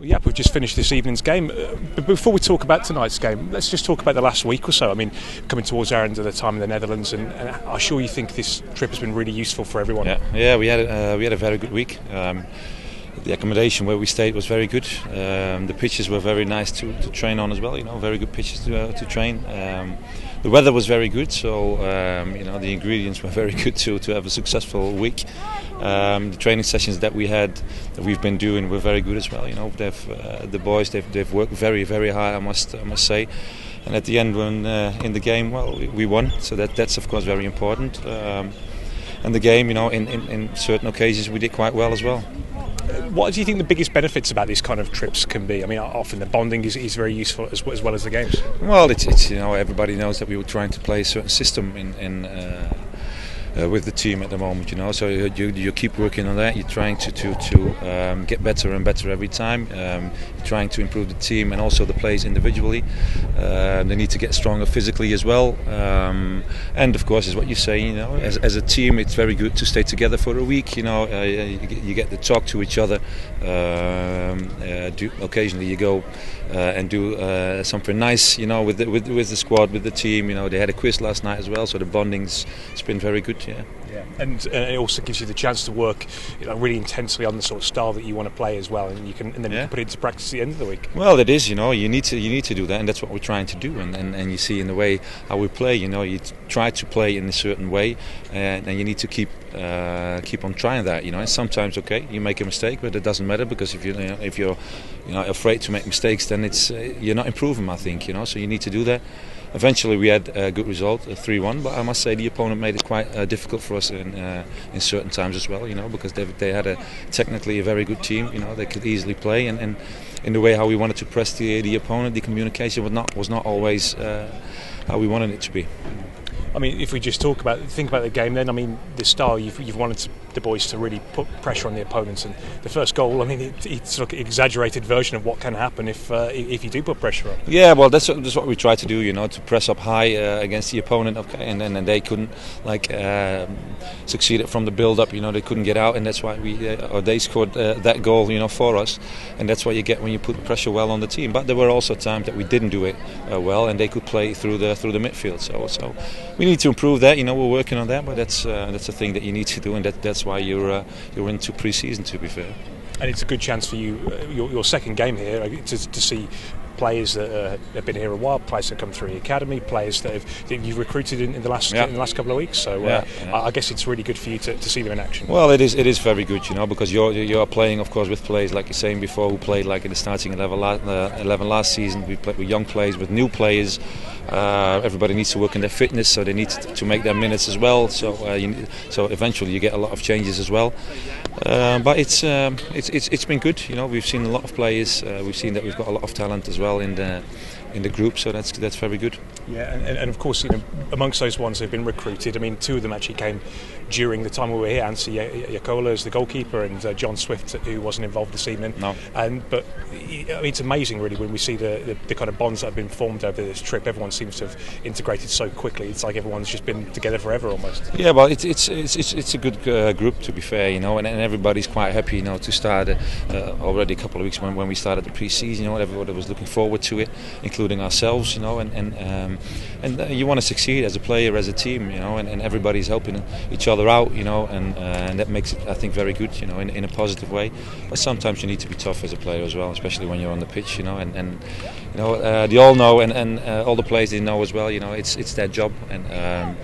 Well, yeah, we've just finished this evening's game. But before we talk about tonight's game, let's just talk about the last week or so. I mean, coming towards our end of the time in the Netherlands, and I'm sure you think this trip has been really useful for everyone. Yeah, we had a very good week. The accommodation where we stayed was very good. The pitches were very nice to train on as well. Very good pitches to train. The weather was very good, so the ingredients were very good to have a successful week. The training sessions that we've been doing were very good as well. The boys they've worked very, very hard. I must say. And at the end, when in the game, we won. So that's of course very important. And the game, in certain occasions we did quite well as well. What do you think the biggest benefits about these kind of trips can be? I mean, often the bonding is very useful as well as the games. Well, it's everybody knows that we were trying to play a certain system with the team at the moment, So you keep working on that. You're trying to get better and better every time. You're trying to improve the team and also the players individually. They need to get stronger physically as well. And of course, is what you say. As a team, it's very good to stay together for a week. You get to talk to each other. Occasionally, you go and do something nice. With the squad, with the team. They had a quiz last night as well, so the bonding's been very good. Yeah. And it also gives you the chance to work, really intensely on the sort of style that you want to play as well, and then you can put it into practice at the end of the week. Well, it is. You need to do that, and that's what we're trying to do. And you see in the way how we play, you try to play in a certain way, and you need to keep on trying that. And sometimes, you make a mistake, but it doesn't matter because if you're afraid to make mistakes, then you're not improving. I think so you need to do that. Eventually, we had a good result, 3-1. But I must say the opponent made it quite difficult for us in certain times as well. Because they had technically a very good team. They could easily play, and in the way how we wanted to press the opponent, the communication was not always how we wanted it to be. I mean, if we just think about the game, then I mean, the style you've wanted the boys to really put pressure on the opponents, and the first goal, I mean, it's like an exaggerated version of what can happen if you do put pressure on. Yeah, well, that's what we try to do, to press up high against the opponent, and then they couldn't succeed from the build-up. They couldn't get out, and that's why they scored that goal, for us, and that's what you get when you put pressure well on the team. But there were also times that we didn't do it well, and they could play through the midfield. So we need to improve that. We're working on that, but that's a thing that you need to do, and that's why you're into pre-season, to be fair. And it's a good chance for you, your second game here, to see players that have been here a while, players that come through the academy, players that you've recruited in the last couple of weeks. So I guess it's really good for you to see them in action. Well, it is very good, because you're playing, of course, with players like you're saying before, who played like in the starting 11 last season. We played with young players, with new players. Everybody needs to work on their fitness, so they need to make their minutes as well. So eventually you get a lot of changes as well. But it's been good. We've seen a lot of players. We've seen that we've got a lot of talent as well in the group. So that's very good. Yeah, and of course, amongst those ones who've been recruited, I mean, two of them actually came during the time we were here. Ansi Yakola is the goalkeeper, and John Swift, who wasn't involved this evening. No. But it's amazing, really, when we see the kind of bonds that have been formed over this trip. Everyone seems to have integrated so quickly. It's like everyone's just been together forever almost. Yeah, well, it's a good group, to be fair, and everybody's quite happy, to start already a couple of weeks when we started the pre-season. Everybody was looking forward to it, including ourselves, and you want to succeed as a player, as a team, and everybody's helping each other out, and that makes it, I think, very good, in a positive way. But sometimes you need to be tough as a player as well, especially when you're on the pitch, and they all know, and all the players they know as well. It's their job, and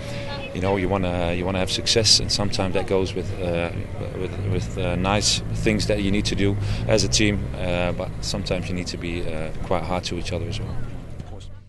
you want to have success, and sometimes that goes with nice things that you need to do as a team. But sometimes you need to be quite hard to each other as well.